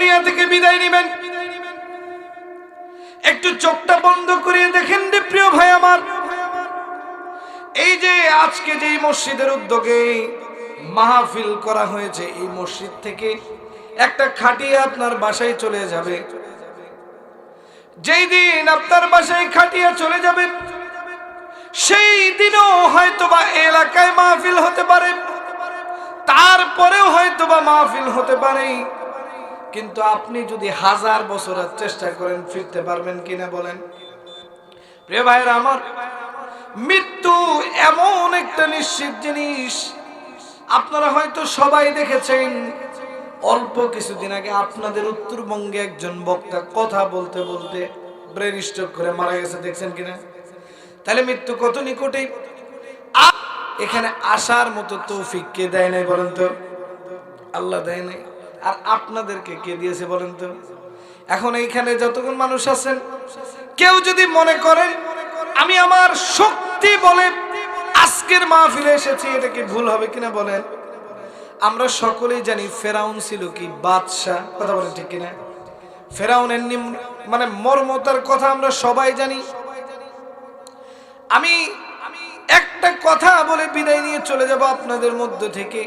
দুনিয়া থেকে বিদায় নেবেন, একটু চোখটা বন্ধ করে দেখেন রে প্রিয় ভাই আমার, এই যে আজকে যে মসজিদের উদ্যোগে মাহফিল করা হয়েছে, এই মসজিদ থেকে একটা খাটিয়া আপনার বাসায় চলে যাবে। যেই দিন আপনার বাসায় খাটিয়া চলে যাবে, সেই দিনও হয়তোবা এলাকায় মাহফিল হতে পারে, তারপরেও হয়তোবা মাহফিল হতে পারে, কিন্তু আপনি যদি 1000 বছরের চেষ্টা করেন ফিরতে পারবেন কিনা বলেন? প্রিয় ভাইরা আমার, মৃত্যু এমন একটা নিশ্চিত জিনিস। আপনারা হয়তো সবাই দেখেছেন, অল্প কিছুদিন আগে আপনাদের উত্তরবঙ্গে একজন বক্তা কথা বলতে বলতে ব্রেন স্ট্রোক করে মারা গেছে, দেখছেন কিনা? তাহলে মৃত্যু কত নিকটে। এখানে আসার মতো তৌফিক কে দেয় নাই বলেন তো? আল্লাহ দেয় নাই। আর আপনাদেরকে কে দিয়েছে বলেন তো? এখন এইখানে যতক্ষণ মানুষ আছেন, কেউ যদি মনে করেন আমি আমার শক্তি বলে আজকের মাহফিলে এসেছি, এটা কি ভুল হবে কিনা বলেন? আমরা সকলেই জানি ফেরাউন ছিল কি বাদশা, কথা বলেন ঠিক কিনা? ফেরাউনের মানে মর্মতার কথা আমরা সবাই জানি। আমি একটা কথা বলে বিদায় নিয়ে চলে যাব আপনাদের মধ্য থেকে,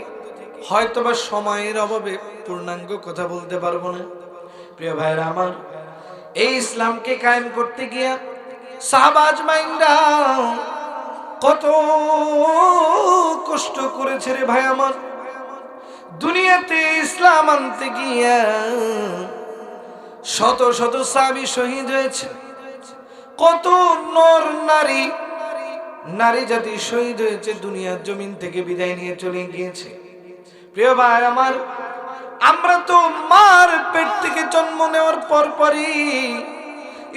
হয়তোবা সময়ের অভাবে পূর্ণাঙ্গ কথা বলতে পারবো না। প্রিয় ভাইরা আমার, এই ইসলামকে কায়েম করতে গিয়া সাহাবা আজমাইনরা কত কষ্ট করেছে রে ভাই আমার। দুনিয়াতে ইসলাম আনতে গিয়া শত শত সাহাবী শহীদ হয়েছে, কত নর নারী জাতি শহীদ হয়েছে, দুনিয়ার জমিন থেকে বিদায় নিয়ে চলে গিয়েছে। প্রিয় ভাই আমার, আমরা তো মার পেট থেকে জন্ম নেওয়ার পরপরই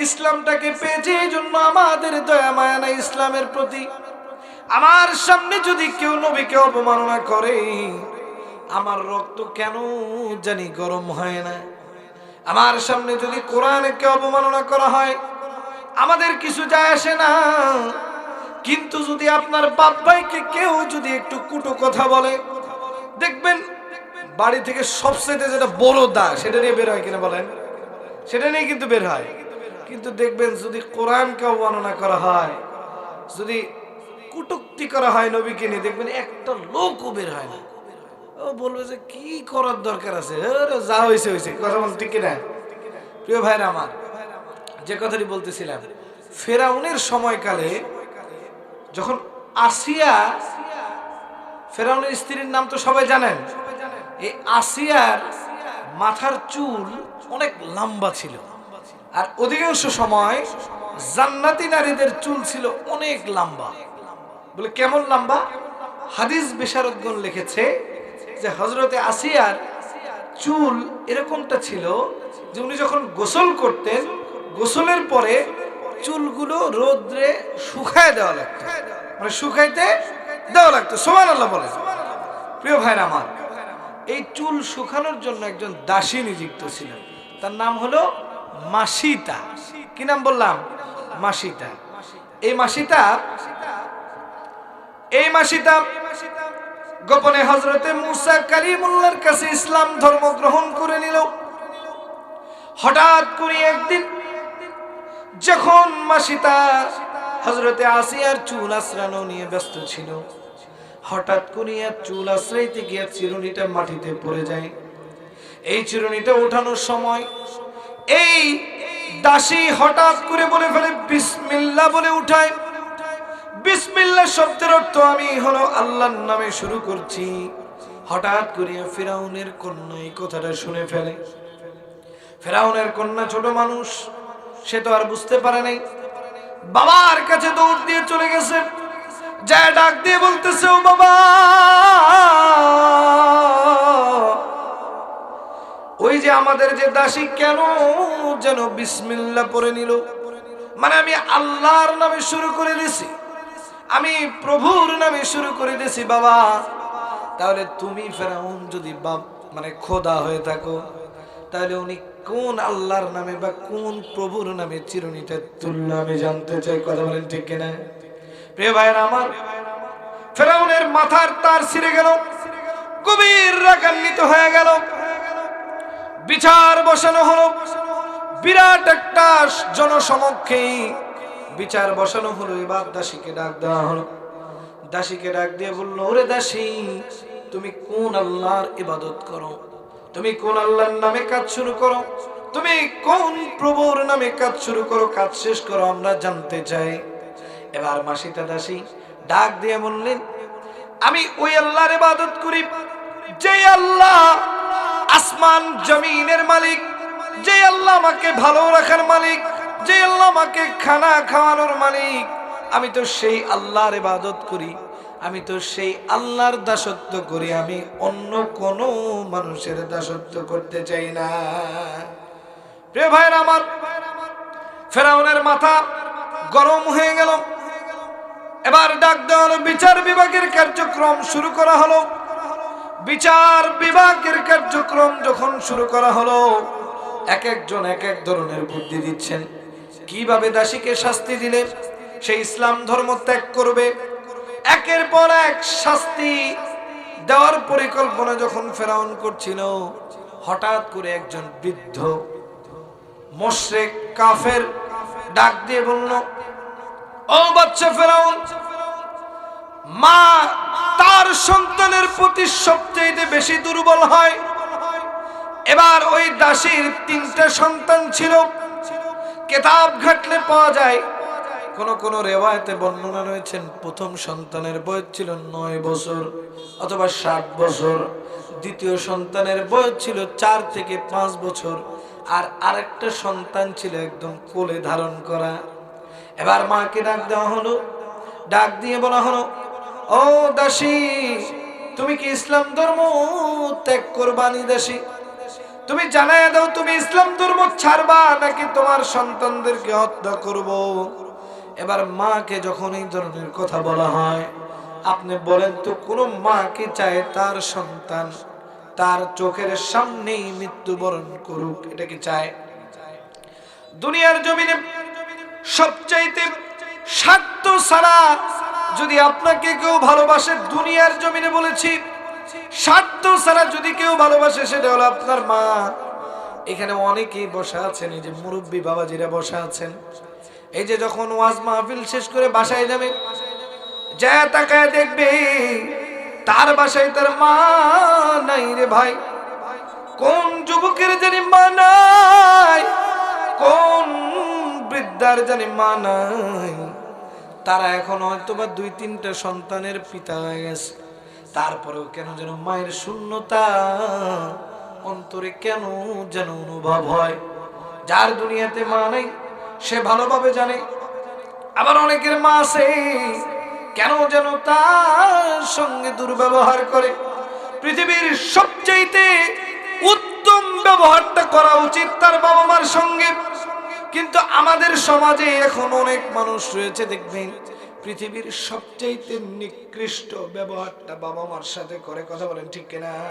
ইসলামটাকে পেয়েছি, এই জন্য আমাদের দয়া মায়া নাই ইসলামের প্রতি। আমার সামনে যদি কেউ নবীকে অপমাননা করে, আমার রক্ত কেন জানি গরম হয় না। আমার সামনে যদি কোরআনকে অপমাননা করা হয়, আমাদের কিছু যায় আসে না। কিন্তু যদি আপনার বাপ ভাইকে কেউ যদি একটু কুটো কথা বলে, দেখবেন বাড়ি থেকে সবচেয়ে যেটা বড় দা, সেটা নিয়ে বের হয় কিনা বলেন? সেটা নিয়ে কিন্তু বের হয়। কিন্তু দেখবেন যদি কোরআনকে অবমাননা করা হয়, যদি কুটুক্তি করা হয় নবীকে নিয়ে, দেখবেন একটা লোকও বের হয় না। ও বলবে যে কি করার দরকার আছে, যা হয়েছে হয়েছে, কথা বল ঠিক কিনা? প্রিয় ভাইরা আমার, যে কথাটি বলতেছিলাম, ফেরাউনের সময়কালে যখন আসিয়া, ফেরাউনের স্ত্রীর নাম তো সবাই জানেন, এই আসিয়ার মাথার চুল অনেক লম্বা ছিল, আর অধিকাংশ সময় জান্নাতি নারীদের চুল ছিল অনেক লম্বা। বলে কেমন লম্বা? হাদিস বিশারদগণ লিখেছে যে হযরতে আসিয়ার চুল এরকমটা ছিল যে উনি যখন গোসল করতেন, গোসলের পরে চুলগুলো রোদ্রে শুকায় দেওয়া লাগতো, মানে শুকাইতে দেওয়া লাগতো। সুবহানাল্লাহ বলে। প্রিয় ভাইরা আমার, এই চুল শুকানোর জন্য একজন দাসী নিযুক্ত ছিল, তার নাম হলো মাসিতা। কি নাম বললাম? মাসিতা। এই মাসিতা গোপনে হযরতে মুসা কালিমুল্লাহর কাছে ইসলাম ধর্ম গ্রহণ করে নিল। হঠাৎ করে একদিন যখন মাসিতা হযরতে আসিয়ার চুল আশ্রানো নিয়ে ব্যস্ত ছিল, হঠাৎ করে চুল আশ্রাইতে গিয়ে চিরুনিটা মাটিতে পড়ে যায়। এই চিরুনিটা ওঠানোর সময় এই দাসী হঠাৎ করে বলে ফেলে বিসমিল্লাহ বলে উঠায়। বিসমিল্লাহ শব্দের অর্থ আমি হলো আল্লাহর নামে শুরু করছি। হঠাৎ করে ফিরাউনের কন্যা এই কথাটা শুনে ফেলে। ফিরাউনের কন্যা ছোট মানুষ, সে তো আর বুঝতে পারে নাই। বাবার কাছে দৌড় দিয়ে চলে গেছে, যা ডাক দিয়ে বলতেছে, ও বাবা, ওই যে আমাদের যে দাসী কেন যেন বিসমিল্লাহ পড়ে নিল, মানে আমি আল্লাহর নামে শুরু করে দিছি, আমি প্রভুর নামে শুরু করে দিছি বাবা। তাহলে তুমি ফেরাউন যদি বাপ মানে খোদা হয়ে থাকো, তাহলে উনি কোন আল্লাহর নামে বা কোন প্রভুর নামে চিরুনিটা তুললো আমি জানতে চাই, কথা বলেন ঠিক কিনা? প্রিয় ভাইরা আমার, ফেরাউনের মাথার তার ছিঁড়ে গেল, গভীর রাগান্বিত হয়ে গেল, বিচার বসানো হলো, বিরাট একটা জনসমক্ষে বিচার বসানো হলো। এবার দাসীকে ডাক দেওয়া হলো। দাসীকে ডাক দিয়ে বললো, ওরে দাসী, তুমি কোন আল্লাহর ইবাদত করো? তুমি কোন আল্লাহর নামে কাজ শুরু করো? তুমি কোন প্রভুর নামে কাজ শুরু করো? কাজ শেষ করো, আমরা জানতে চাই। এবার মাসিতা দাসী ডাক দিয়ে বললেন, আমি ওই আল্লাহর ইবাদত করি যে আল্লাহ আসমান জমিনের মালিক, যে আল্লাহ আমাকে ভালো রাখার মালিক, যে আল্লাহ আমাকে খানা খাওয়ানোর মালিক। আমি তো সেই আল্লাহর ইবাদত করি, আমি তো সেই আল্লাহর দাসত্ব করি, আমি অন্য কোনো মানুষের দাসত্ব করতে চাই না। প্রিয় ভাইরা আমার, ফেরাউনের মাথা গরম হয়ে গেল। এবার ডাক দেওয়া হলো, বিচার বিভাগের কার্যক্রম শুরু করা হলো। বিচার বিভাগের কার্যক্রম যখন শুরু করা হলো, এক একজন এক এক ধরনের বুদ্ধি দিচ্ছেন কিভাবে দাসীকে শাস্তি দিলে সে ইসলাম ধর্ম ত্যাগ করবে। একের পর এক শাস্তি দেওয়ার পরিকল্পনা যখন ফেরাউন করছিল, হঠাৎ করে একজন বৃদ্ধ মুশরিক কাফের ডাক দিয়ে বলল, ও বাচ্চা ফেরাউন, মা তার সন্তানের প্রতি সবচেয়ে বেশি দুর্বল হয়। এবার ওই দাসীর 3টা সন্তান ছিল। কিতাব ঘাটলে পাওয়া যায়, কোন কোন রিওয়ায়াতে বর্ণনা রয়েছেন প্রথম সন্তানের বয়স ছিল 9 বছর অথবা 7 বছর, দ্বিতীয় সন্তানের বয়স ছিল 4 থেকে 5 বছর, আর আরেকটা সন্তান ছিল একদম কোলে ধারণ করা। এবার মাকে ডাক দেওয়া হলো, ডাক দিয়ে বলা হলো, ও দাসী, তুমি কি ইসলাম ধর্ম ত্যাগ করবানি? দাসী, তুমি জানায় দাও, তুমি ইসলাম ধর্ম ছাড়বা নাকি তোমার সন্তানদেরকে হত্যা করব? এবার মাকে যখন এই ধরনের কথা বলা হয়, আপনি বলেন তো কোন মা কি চায় তার সন্তান তার চোখের সামনেই মৃত্যুবরণ করুক? এটা কি চায়? দুনিয়ার জমিনে সবচাইতে স্বার্থ ছাড়া যদি আপনাকে কেউ ভালোবাসে, দুনিয়ার জমিনে বলেছি, স্বার্থ ছাড়া যদি কেউ ভালোবাসে, সেটা হলো আপনার মা। এখানে অনেকেই বসা আছেন, এই যে মুরব্বী বাবাজিরা বসা আছেন, এই যে যখন ওয়াজ মাহফিল শেষ করে বাসায় যাবে, যা তাকায় দেখবে তার বাসায় তার মা নাই রে ভাই। কোন যুবকের জানি মা নাই, কোন বৃদ্ধার জানি মা নাই। তারা এখন হয়তো বা 2-3টা সন্তানের পিতা হয়ে গেছে, তারপরেও কেন যেন মায়ের শূন্যতা অন্তরে কেন যেন অনুভব হয়। যার দুনিয়াতে মা নেই সে ভালোভাবে জানে। আবার অনেকের মা আছে, কেন যেন তার সঙ্গে দুর্ব্যবহার করে। পৃথিবীর সবচাইতে উত্তম ব্যবহারটা করা উচিত তার বাবা মার সঙ্গে, কিন্তু আমাদের সমাজে এখন অনেক মানুষ রয়েছে, দেখবেন পৃথিবীর সবচাইতে নিকৃষ্ট ব্যবহারটা বাবা মার সাথে করে। কথা বলেন ঠিক কিনা?